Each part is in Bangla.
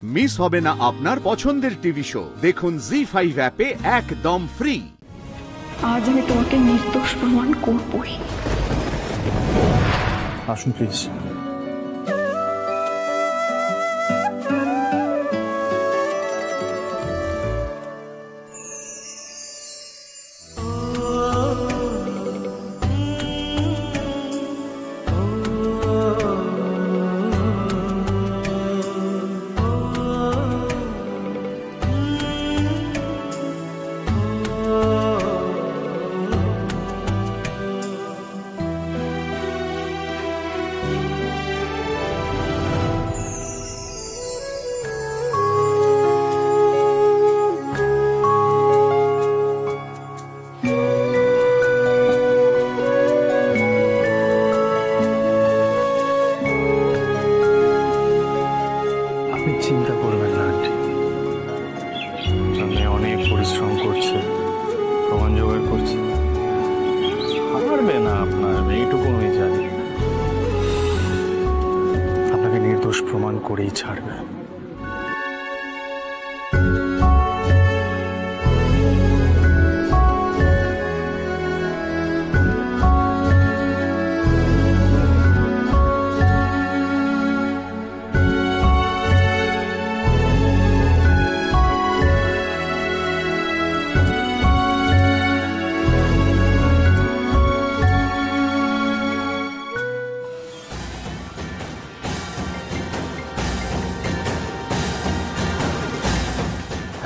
মিস হবে না আপনার পছন্দের টিভি শো। দেখুন জি5 অ্যাপে একদম ফ্রি। আজ আমি তোমাকে নির্দোষ প্রমাণ করবই। আসুন প্লিজ। চিন্তা করবেন না আন্টি, আমি অনেক পরিশ্রম করছি, প্রমাণ জোগাড় করছি, হারবে না আপনার, এইটুকু আমি জানি। আপনাকে নির্দোষ প্রমাণ করেই ছাড়বে।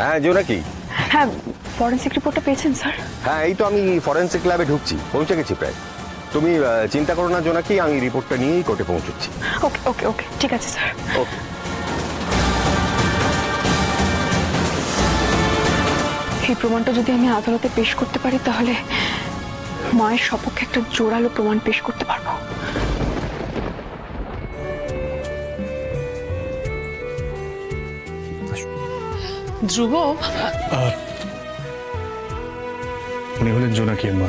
হ্যাঁ জোনাকি। হ্যাঁ, ফরেনসিক রিপোর্টটা পেয়েছেন স্যার? হ্যাঁ, এই তো আমি ফরেনসিক ল্যাবে ঢুকছি, পৌঁছে গেছি প্রায়। তুমি চিন্তা করো না জোনাকি, আমি রিপোর্টটা নিয়েই কোর্টে পৌঁছচ্ছি। ওকে ওকে ওকে, ঠিক আছে স্যার। ওকে। এই প্রমাণটা যদি আমি আদালতে পেশ করতে পারি তাহলে মায়ের সপক্ষে একটা জোরালো প্রমাণ পেশ করতে পারবো। ধ্রুব, উনি হলেন জোনাকির মা।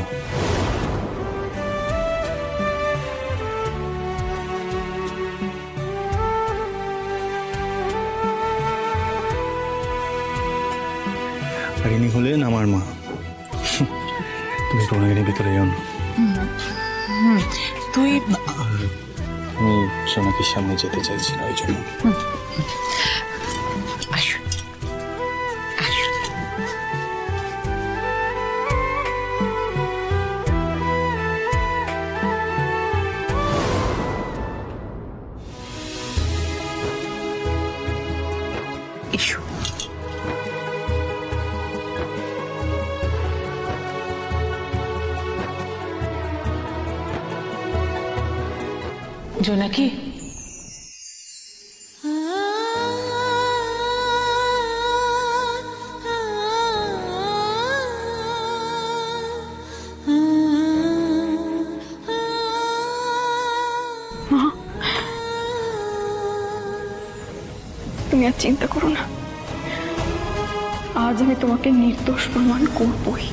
আর ইনি হলেন আমার মা। তুমি প্রণয়ের ভিতরে যাও। তুই আমি জোনাকির সামনে যেতে চাইছি না, ওই জন্য। জোনাকি, তুমি আর চিন্তা করো না, আজ আমি তোমাকে নির্দোষ প্রমাণ করবই।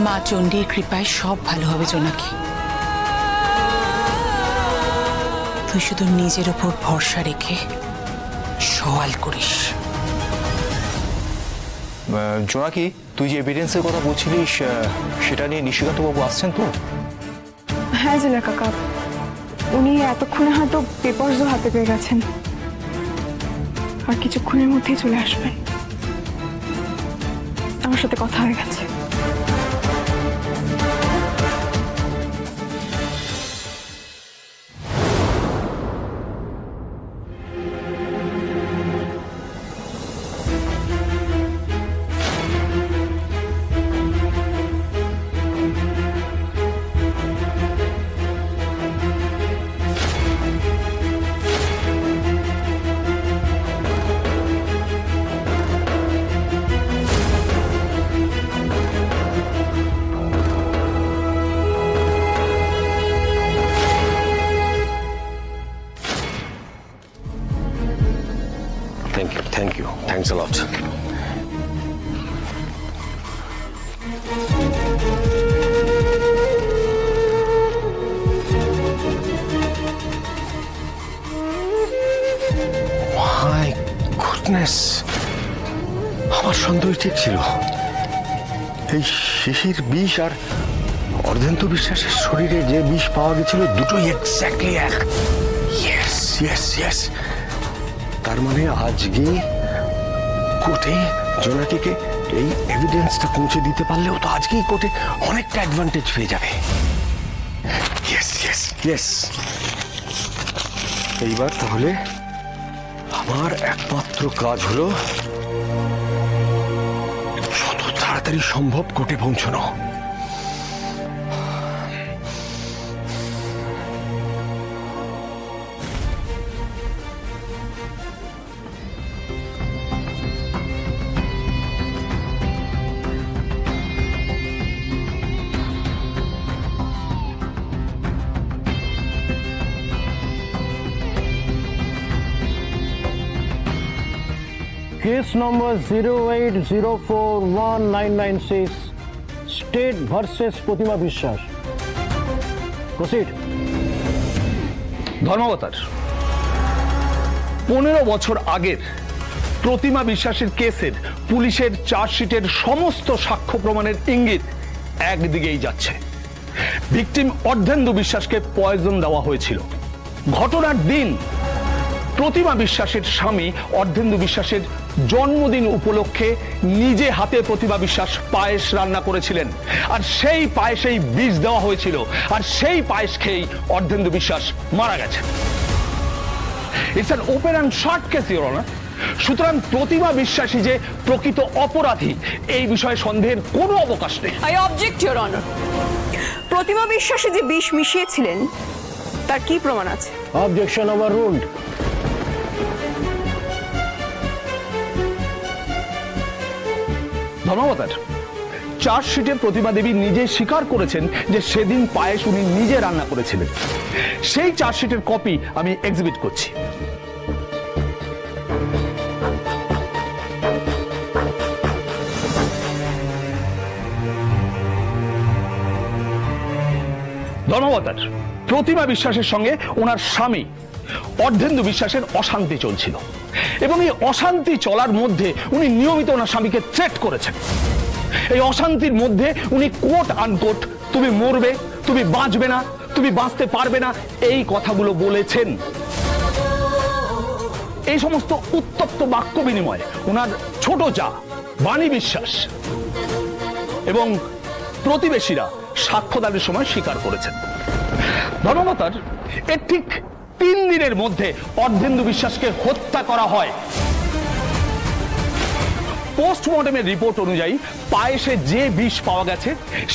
মা চণ্ডীর কৃপায় সব ভালো হবে জোনাকি। তুই শুধু নিজের উপর ভরসা রেখে সওয়াল করিস। জোনাকি, তুই যে এভিডেন্সের কথা বলছিলিস সেটা নিয়ে নিশিকান্ত বাবু আসছেন তো? হ্যাঁ জেলা কাকা, উনি এতক্ষণে হয়তো পেপারসও হাতে পেয়ে গেছেন, আর কিছুক্ষণের মধ্যেই চলে আসবেন। আমার সাথে কথা হয়ে গেছে। Thank you. Thanks a lot. Goodness, আমার সন্দেহ ঠিক ছিল। এই শিশির বিষ আর অর্ধেন্দু বিশ্বাসের শরীরে যে বিষ পাওয়া গেছিল দুটোই এক্স্যাক্টলি এক। ইয়েস ইয়েস ইয়েস, তার মানে আজকে কোর্টে জোনাকিকে এই এভিডেন্সটা পৌঁছে দিতে পারলেও তো আজকেই কোর্টে অনেকটা অ্যাডভান্টেজ পেয়ে যাবে। ইয়েস ইয়েস ইয়েস, এইবার তাহলে আমার একমাত্র কাজ হলো যত তাড়াতাড়ি সম্ভব কোর্টে পৌঁছানো। केस नंबर 08041996 स्टेट वर्सेस प्रतिमा विश्वास। प्रोसीड। ধর্মাবতার 15 বছর আগের প্রতিমা বিশ্বাসের কেসের পুলিশের চার্জশিটের সমস্ত সাক্ষ্য প্রমাণের ইঙ্গিত একদিকেই যাচ্ছে। ভিকটিম অর্ধেন্দু বিশ্বাসকে পয়জন দেওয়া হয়েছিল। ঘটনার দিন প্রতিমা বিশ্বাসের স্বামী অর্ধেন্দু বিশ্বাসের জন্মদিন উপলক্ষে নিজে হাতে প্রতিমা বিশ্বাস পায়েস রান্না করেছিলেন, আর সেই পায়েসেই বিষ দেওয়া হয়েছিল, আর সেই পায়েস খেয়েই অর্ধেন্দু বিশ্বাস মারা গেছে। It's an open and short case, your honour. সুতরাং প্রতিমা বিশ্বাসী যে প্রকৃত অপরাধী এই বিষয়ে সন্দেহের কোনো অবকাশ নেই। I object, your honour. প্রতিমা বিশ্বাসী যে বিষ মিশিয়েছিলেন তার কি প্রমাণ আছে? Objection overruled. ধর্মাবতার চার্জশিটে প্রতিমা দেবী নিজে স্বীকার করেছেন যে সেদিন পায়েস উনি নিজে রান্না করেছিলেন। সেই চার্জশিটের কপি আমি এক্সিবিট করছি। ধর্মাবতার প্রতিমা বিশ্বাসের সঙ্গে ওনার স্বামী অর্ধেন্দু বিশ্বাসের অশান্তি চলছিল, এবং এই অশান্তি চলার মধ্যে উনি নিয়মিত ওনার স্বামীকে থ্রেট করেছেন। এই অশান্তির মধ্যে উনি কোট আনকোট তুমি মরবে, তুমি বাঁচবে না, তুমি বাঁচতে পারবে না এই কথাগুলো বলেছেন। এই সমস্ত উত্তপ্ত বাক্য বিনিময় ওনার ছোট যা বাণী বিশ্বাস এবং প্রতিবেশীরা সাক্ষ্যদানের সময় স্বীকার করেছেন। ধর্মাবতার এর ঠিক 3 দিনের মধ্যে অর্ধেন্দু বিশ্বাসকে হত্যা করা হয়। পোস্টমর্টমের রিপোর্ট অনুযায়ী পায়েসে যে বিষ পাওয়া গেছে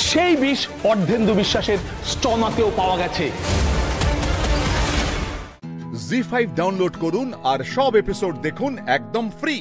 সেই বিষ অর্ধেন্দু বিশ্বাসের স্টমাকেও পাওয়া গেছে। জি5 ডাউনলোড করুন আর সব এপিসোড দেখুন একদম ফ্রি।